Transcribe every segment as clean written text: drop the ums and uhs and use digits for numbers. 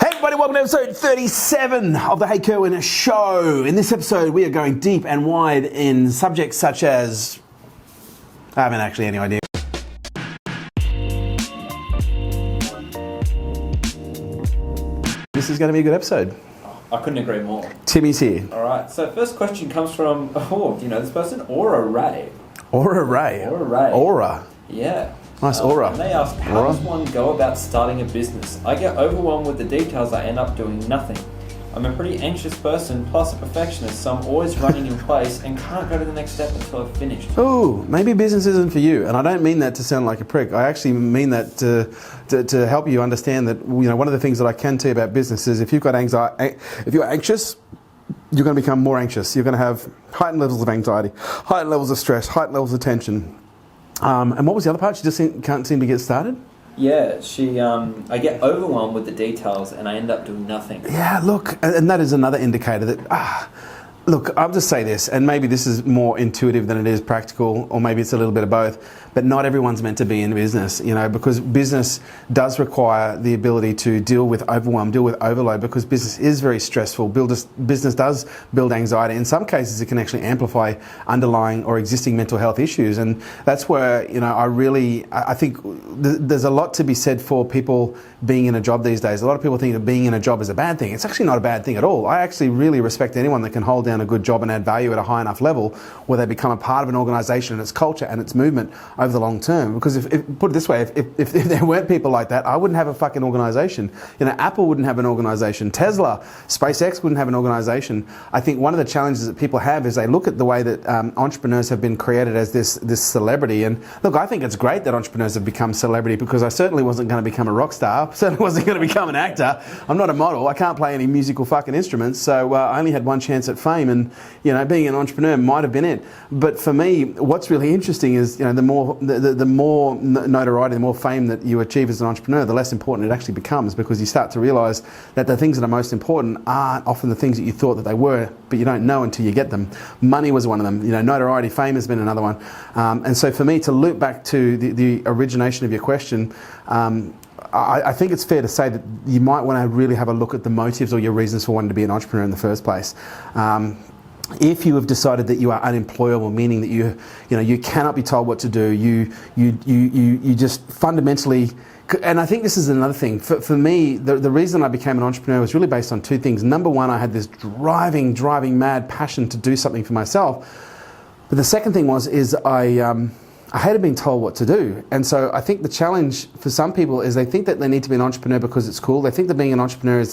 Hey everybody, welcome to episode 37 of the Hey Kerwin show. In this episode, we are going deep and wide in subjects such as... I haven't actually any idea. This is going to be a good episode. I couldn't agree more. Timmy's here. All right, so first question comes from, do you know this person? Aura Ray. Aura Ray. Aura Ray. Aura. Yeah. Nice aura. And they ask, how does one go about starting a business? I get overwhelmed with the details, I end up doing nothing. I'm a pretty anxious person, plus a perfectionist, so I'm always running in place and can't go to the next step until I've finished. Oh, maybe business isn't for you. And I don't mean that to sound like a prick. I actually mean that to help you understand that, you know, one of the things that I can tell you about business is if you've got anxiety, if you're anxious, you're going to become more anxious. You're going to have heightened levels of anxiety, heightened levels of stress, heightened levels of tension. And what was the other part? She just can't seem to get started? Yeah, I get overwhelmed with the details and I end up doing nothing. Yeah, look, and that is another indicator that, look, I'll just say this, and maybe this is more intuitive than it is practical, or maybe it's a little bit of both, but not everyone's meant to be in business, you know, because business does require the ability to deal with overwhelm, deal with overload, because business is very stressful. Business does build anxiety. In some cases, it can actually amplify underlying or existing mental health issues, and that's where, you know, I think there's a lot to be said for people being in a job these days. A lot of people think that being in a job is a bad thing. It's actually not a bad thing at all. I actually really respect anyone that can hold down a good job and add value at a high enough level where they become a part of an organisation and its culture and its movement over the long term. Because if put it this way, if there weren't people like that, I wouldn't have a fucking organisation. You know, Apple wouldn't have an organisation. Tesla, SpaceX wouldn't have an organisation. I think one of the challenges that people have is they look at the way that entrepreneurs have been created as this celebrity. And look, I think it's great that entrepreneurs have become celebrity, because I certainly wasn't going to become a rock star. I certainly wasn't going to become an actor. I'm not a model. I can't play any musical fucking instruments. So I only had one chance at fame. And, you know, being an entrepreneur might have been it. But for me, what's really interesting is, you know, the more notoriety, the more fame that you achieve as an entrepreneur, the less important it actually becomes, because you start to realise that the things that are most important aren't often the things that you thought that they were, but you don't know until you get them. Money was one of them. You know, notoriety, fame has been another one. And so for me, to loop back to the origination of your question, I think it's fair to say that you might want to really have a look at the motives or your reasons for wanting to be an entrepreneur in the first place. If you have decided that you are unemployable, meaning that you cannot be told what to do, you just fundamentally, and I think this is another thing. For me, the reason I became an entrepreneur was really based on two things. Number one, I had this driving mad passion to do something for myself. But the second thing is I hated being told what to do. And so I think the challenge for some people is they think that they need to be an entrepreneur because it's cool. They think that being an entrepreneur is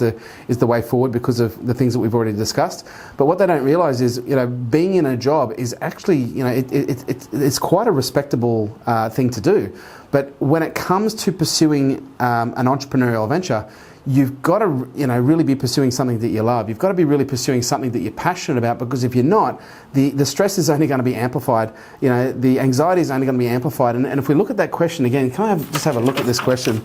the way forward because of the things that we've already discussed. But what they don't realise is, you know, being in a job is actually, you know, it's quite a respectable thing to do. But when it comes to pursuing an entrepreneurial venture, you've got to, you know, really be pursuing something that you love. You've got to be really pursuing something that you're passionate about, because if you're not, the stress is only going to be amplified. You know, the anxiety is only going to be amplified. And if we look at that question again, can I just have a look at this question?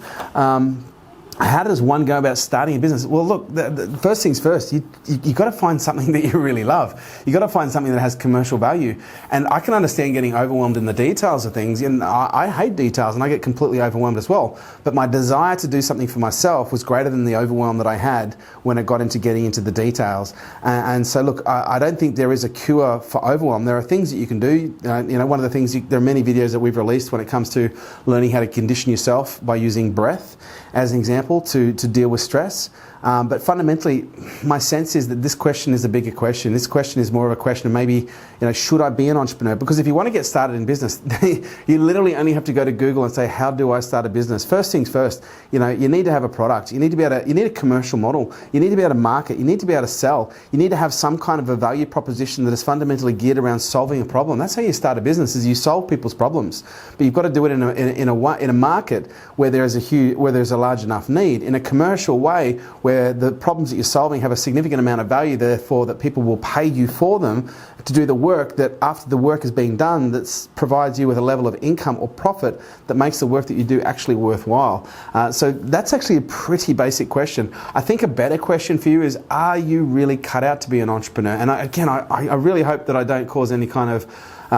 How does one go about starting a business? Well, look, the first things first, you got to find something that you really love. You got to find something that has commercial value. And I can understand getting overwhelmed in the details of things. And I hate details, and I get completely overwhelmed as well. But my desire to do something for myself was greater than the overwhelm that I had when it got into getting into the details. And so, look, I don't think there is a cure for overwhelm. There are things that you can do. You know, one of the things, there are many videos that we've released when it comes to learning how to condition yourself by using breath as an example to deal with stress. But fundamentally, my sense is that this question is a bigger question. This question is more of a question of maybe, you know, should I be an entrepreneur? Because if you want to get started in business, you literally only have to go to Google and say, how do I start a business? First things first, you know, you need to have a product. You need to be able to, you need a commercial model. You need to be able to market. You need to be able to sell. You need to have some kind of a value proposition that is fundamentally geared around solving a problem. That's how you start a business, is you solve people's problems. But you've got to do it in a market where there's a large enough need, in a commercial way where the problems that you're solving have a significant amount of value, therefore that people will pay you for them to do the work, that after the work is being done, that provides you with a level of income or profit that makes the work that you do actually worthwhile. So that's actually a pretty basic question. I think a better question for you is, are you really cut out to be an entrepreneur? And I really hope that I don't cause any kind of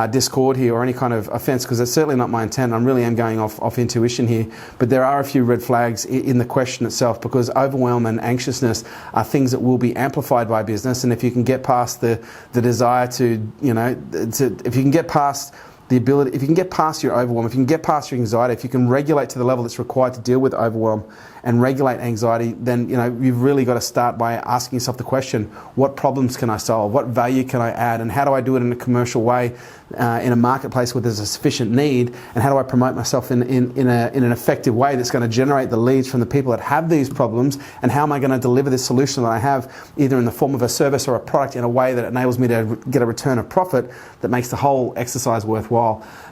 discord here or any kind of offense, because it's certainly not my intent. I really am going off intuition here. But there are a few red flags in the question itself, because overwhelm and anxiousness are things that will be amplified by business. And if you can get past the desire to, if you can get past the ability, if you can get past your overwhelm, if you can get past your anxiety, if you can regulate to the level that's required to deal with overwhelm and regulate anxiety, then you've really got to start by asking yourself the question: what problems can I solve? What value can I add? And how do I do it in a commercial way, in a marketplace where there's a sufficient need? And how do I promote myself in an effective way that's going to generate the leads from the people that have these problems? And how am I going to deliver this solution that I have, either in the form of a service or a product, in a way that enables me to get a return of profit that makes the whole exercise worthwhile?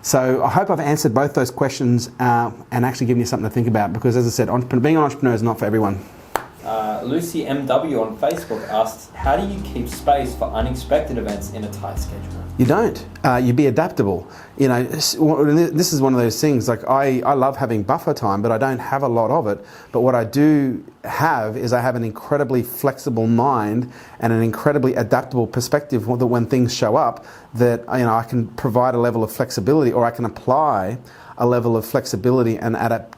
So I hope I've answered both those questions and actually given you something to think about, because, as I said, being an entrepreneur is not for everyone. Lucy MW on Facebook asks, how do you keep space for unexpected events in a tight schedule? You don't. You be adaptable. This is one of those things, like I love having buffer time, but I don't have a lot of it. But what I do have is I have an incredibly flexible mind and an incredibly adaptable perspective that when things show up, that I can provide a level of flexibility, or I can apply a level of flexibility and adaptability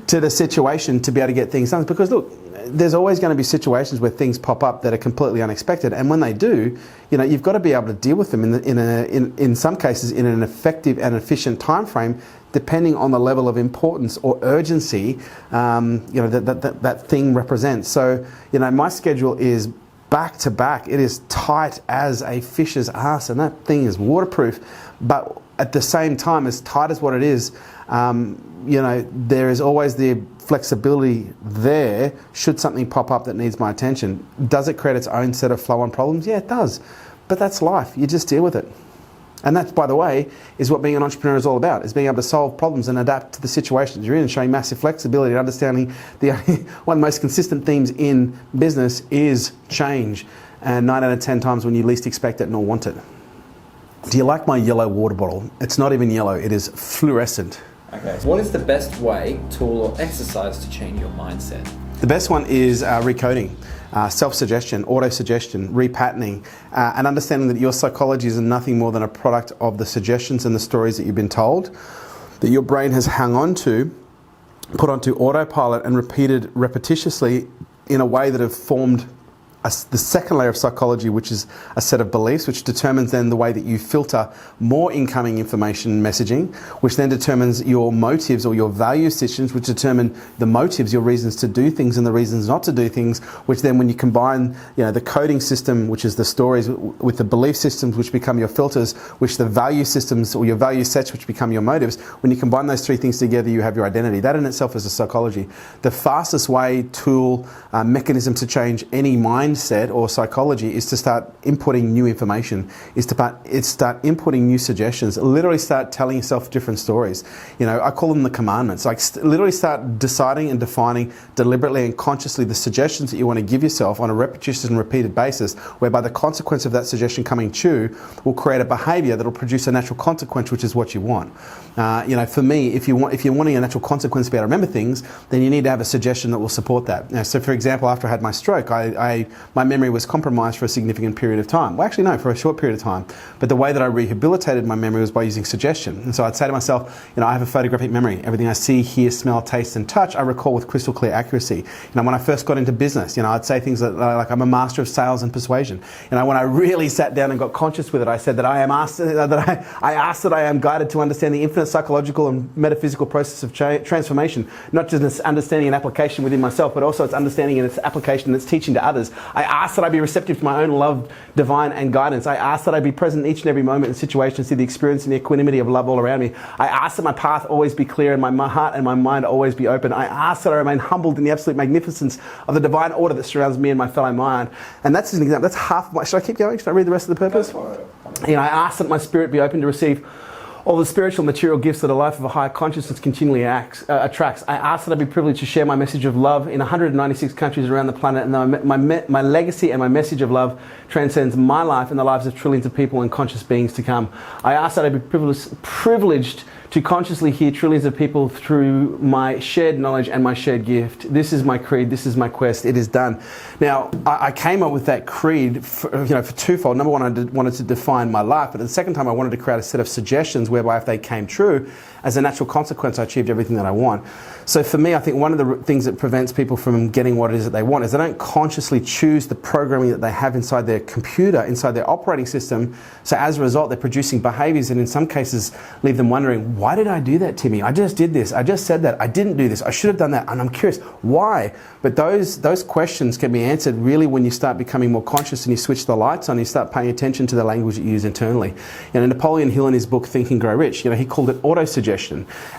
to the situation to be able to get things done. Because look, there's always going to be situations where things pop up that are completely unexpected, and when they do, you've got to be able to deal with them in some cases in an effective and efficient time frame, depending on the level of importance or urgency that thing represents. So my schedule is back to back. It is tight as a fish's ass, and that thing is waterproof. But at the same time, as tight as what it is, there is always the flexibility there should something pop up that needs my attention. Does it create its own set of flow-on problems? Yeah, it does. But that's life. You just deal with it. And that, by the way, is what being an entrepreneur is all about, is being able to solve problems and adapt to the situations you're in, and showing massive flexibility and understanding one of the most consistent themes in business is change. And 9 out of 10 times when you least expect it nor want it. Do you like my yellow water bottle? It's not even yellow, it is fluorescent. Okay. What is the best way, tool, or exercise to change your mindset? The best one is recoding, self-suggestion, auto-suggestion, repatterning, and understanding that your psychology is nothing more than a product of the suggestions and the stories that you've been told, that your brain has hung on to, put onto autopilot and repeated repetitiously in a way that have formed the second layer of psychology, which is a set of beliefs, which determines then the way that you filter more incoming information messaging, which then determines your motives or your value systems, which determine the motives, your reasons to do things and the reasons not to do things, which then when you combine the coding system, which is the stories, with the belief systems, which become your filters, which the value systems or your value sets, which become your motives, when you combine those three things together, you have your identity. That in itself is a psychology. The fastest way, tool, mechanism to change any mindset or psychology is to start inputting new information, is to start inputting new suggestions, literally start telling yourself different stories. I call them the commandments. Like literally start deciding and defining deliberately and consciously the suggestions that you want to give yourself on a repetitious and repeated basis, whereby the consequence of that suggestion coming true will create a behavior that will produce a natural consequence, which is what you want. For me, if you're wanting a natural consequence to be able to remember things, then you need to have a suggestion that will support that. So for example, after I had my stroke, my memory was compromised for a significant period of time. Well, actually no, for a short period of time. But the way that I rehabilitated my memory was by using suggestion. And so I'd say to myself, I have a photographic memory. Everything I see, hear, smell, taste and touch, I recall with crystal clear accuracy. When I first got into business, I'd say things like I'm a master of sales and persuasion. When I really sat down and got conscious with it, I said that I asked that I am guided to understand the infinite psychological and metaphysical process of transformation, not just understanding and application within myself, but also its understanding and its application and its teaching to others. I asked that I be receptive to my own love, divine and guidance. I asked that I be present each and every moment in situations, see the experience and the equanimity of love all around me. I asked that my path always be clear and my heart and my mind always be open. I asked that I remain humbled in the absolute magnificence of the divine order that surrounds me and my fellow man. And that's an example. That's half of my... Should I keep going? Should I read the rest of the purpose? I asked that my spirit be open to receive all the spiritual material gifts that a life of a higher consciousness continually attracts. I ask that I be privileged to share my message of love in 196 countries around the planet, and that my legacy and my message of love transcends my life and the lives of trillions of people and conscious beings to come. I ask that I be privileged to consciously hear trillions of people through my shared knowledge and my shared gift. This is my creed, this is my quest, it is done. Now, I came up with that creed for twofold. Number one, I wanted to define my life, but at the second time I wanted to create a set of suggestions whereby if they came true, as a natural consequence, I achieved everything that I want. So for me, I think one of the things that prevents people from getting what it is that they want is they don't consciously choose the programming that they have inside their computer, inside their operating system. So as a result, they're producing behaviors that in some cases leave them wondering, why did I do that, Timmy? I just did this, I just said that, I didn't do this, I should have done that, and I'm curious, why? But those questions can be answered really when you start becoming more conscious and you switch the lights on, you start paying attention to the language that you use internally. Napoleon Hill in his book Think and Grow Rich, he called it auto-suggestion.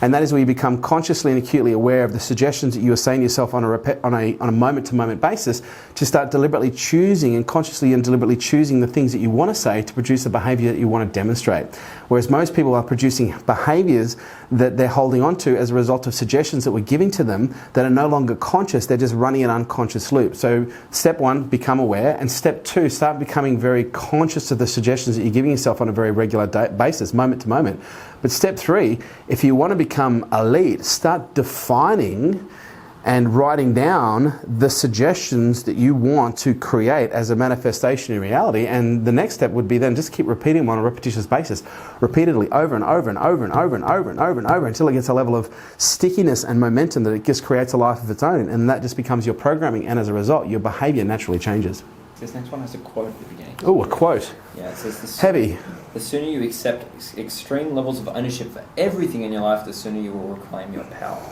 And that is where you become consciously and acutely aware of the suggestions that you are saying to yourself on a moment-to-moment basis to start deliberately choosing and consciously and deliberately choosing the things that you want to say to produce the behavior that you want to demonstrate. Whereas most people are producing behaviors that they're holding on to as a result of suggestions that we're giving to them that are no longer conscious, they're just running an unconscious loop. So step one, become aware, and step two, start becoming very conscious of the suggestions that you're giving yourself on a very regular basis, moment to moment. But step three, if you want to become elite, start defining and writing down the suggestions that you want to create as a manifestation in reality. And the next step would be then just keep repeating them on a repetitious basis, repeatedly over and over and over and over and over and over and over until it gets a level of stickiness and momentum that it just creates a life of its own. And that just becomes your programming. And as a result, your behavior naturally changes. This next one has a quote at the beginning. Oh, a quote. Yeah, it says, heavy. The sooner you accept extreme levels of ownership for everything in your life, the sooner you will reclaim your power.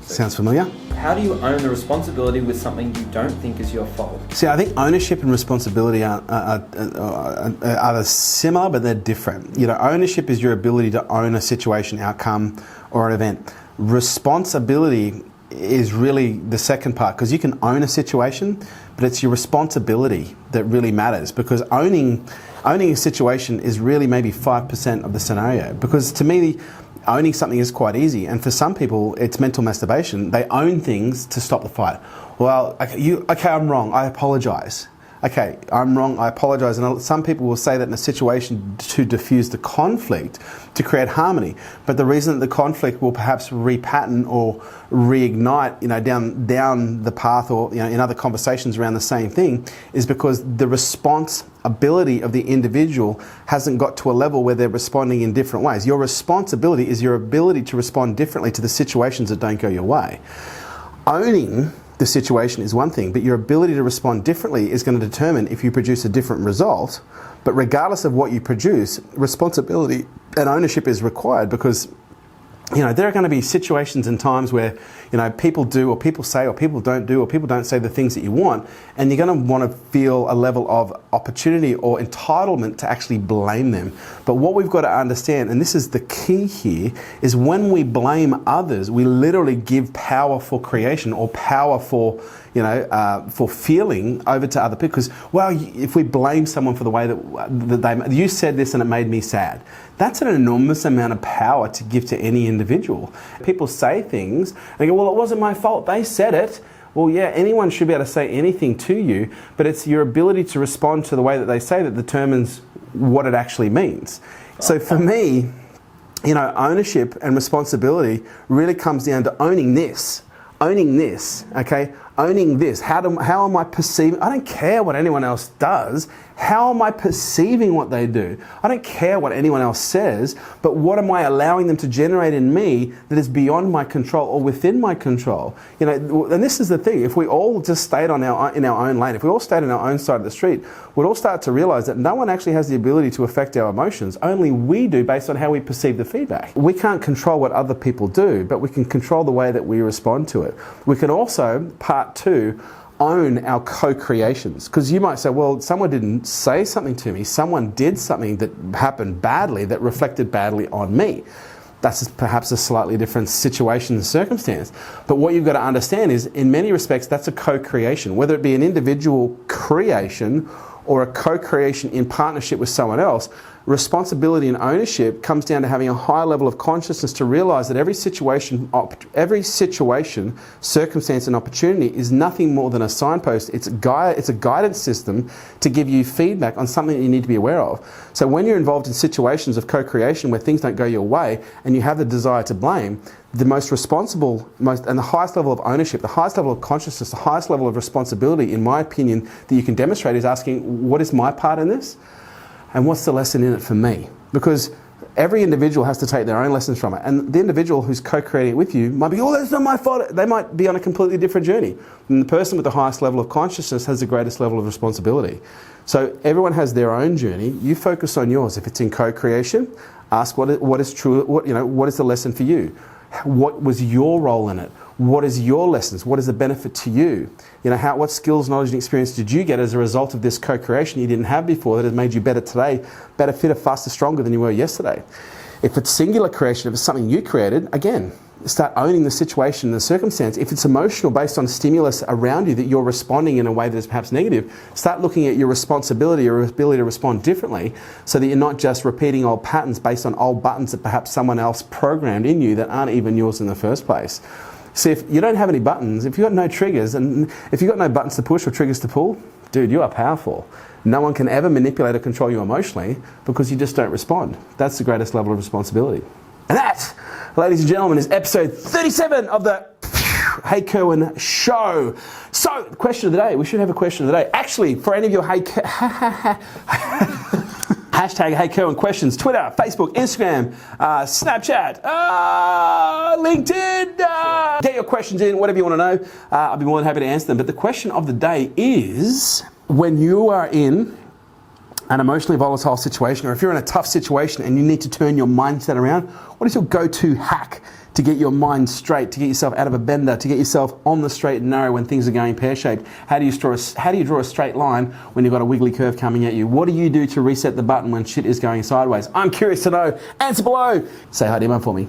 So sounds familiar. How do you own the responsibility with something you don't think is your fault? See, I think ownership and responsibility are similar, but they're different. Ownership is your ability to own a situation, outcome, or an event. Responsibility is really the second part, because you can own a situation, but it's your responsibility that really matters, because owning a situation is really maybe 5% of the scenario. Because to me, owning something is quite easy, and for some people it's mental masturbation. They own things to stop the fight. Well, okay, I'm wrong, I apologize. Okay, I'm wrong, I apologize. And some people will say that in a situation to diffuse the conflict, to create harmony. But the reason that the conflict will perhaps repattern or reignite, down the path, or in other conversations around the same thing, is because the responsibility of the individual hasn't got to a level where they're responding in different ways. Your responsibility is your ability to respond differently to the situations that don't go your way. Owning the situation is one thing, but your ability to respond differently is going to determine if you produce a different result. But regardless of what you produce, responsibility and ownership is required, because there are going to be situations and times where people do, or people say, or people don't do, or people don't say the things that you want, and you're going to want to feel a level of opportunity or entitlement to actually blame them. But what we've got to understand, and this is the key here, is when we blame others, we literally give power for creation, or power for feeling over to other people. Because, if we blame someone for the way that you said this and it made me sad, that's an enormous amount of power to give to any individual. People say things, and they go, well, it wasn't my fault, they said it. Well, yeah, anyone should be able to say anything to you, but it's your ability to respond to the way that they say that determines what it actually means. So for me, ownership and responsibility really comes down to owning this, okay? Owning this. How am I perceiving? I don't care what anyone else does. How am I perceiving what they do? I don't care what anyone else says, but what am I allowing them to generate in me that is beyond my control or within my control? And this is the thing. If we all just stayed in our own lane, if we all stayed in our own side of the street, we'd all start to realize that no one actually has the ability to affect our emotions. Only we do, based on how we perceive the feedback. We can't control what other people do, but we can control the way that we respond to it. We can also, part two, own our co-creations. Because you might say, well, someone didn't say something to me. Someone did something that happened badly, that reflected badly on me. That's perhaps a slightly different situation and circumstance. But what you've got to understand is, in many respects, that's a co-creation. Whether it be an individual creation or a co-creation in partnership with someone else, responsibility and ownership comes down to having a high level of consciousness to realize that every situation, circumstance and opportunity is nothing more than a signpost. It's a guidance system to give you feedback on something that you need to be aware of. So when you're involved in situations of co-creation where things don't go your way and you have the desire to blame, the most responsible, and the highest level of ownership, the highest level of consciousness, the highest level of responsibility, in my opinion, that you can demonstrate is asking, what is my part in this? And what's the lesson in it for me? Because every individual has to take their own lessons from it. And the individual who's co-creating it with you might be, oh, that's not my fault. They might be on a completely different journey. And the person with the highest level of consciousness has the greatest level of responsibility. So everyone has their own journey. You focus on yours. If it's in co-creation, ask what is true, what is the lesson for you? What was your role in it? What is your lessons? What is the benefit to you? What skills, knowledge, and experience did you get as a result of this co-creation you didn't have before that has made you better today, better, fitter, faster, stronger than you were yesterday? If it's singular creation, if it's something you created, again, start owning the situation and the circumstance. If it's emotional based on stimulus around you that you're responding in a way that is perhaps negative, start looking at your responsibility or ability to respond differently so that you're not just repeating old patterns based on old buttons that perhaps someone else programmed in you that aren't even yours in the first place. See, if you don't have any buttons, if you've got no triggers, and if you've got no buttons to push or triggers to pull, dude, you are powerful. No one can ever manipulate or control you emotionally because you just don't respond. That's the greatest level of responsibility. And that, ladies and gentlemen, is episode 37 of the Hey Kerwin show. So, question of the day. We should have a question of the day. Actually, for any of your hashtag Hey Kerwin questions, Twitter, Facebook, Instagram, Snapchat, LinkedIn, get your questions in, whatever you want to know. I'll be more than happy to answer them. But the question of the day is, when you are in an emotionally volatile situation, or if you're in a tough situation and you need to turn your mindset around, what is your go-to hack to get your mind straight, to get yourself out of a bender, to get yourself on the straight and narrow when things are going pear-shaped? How do you draw a straight line when you've got a wiggly curve coming at you? What do you do to reset the button when shit is going sideways? I'm curious to know. Answer below. Say hi to Emma for me.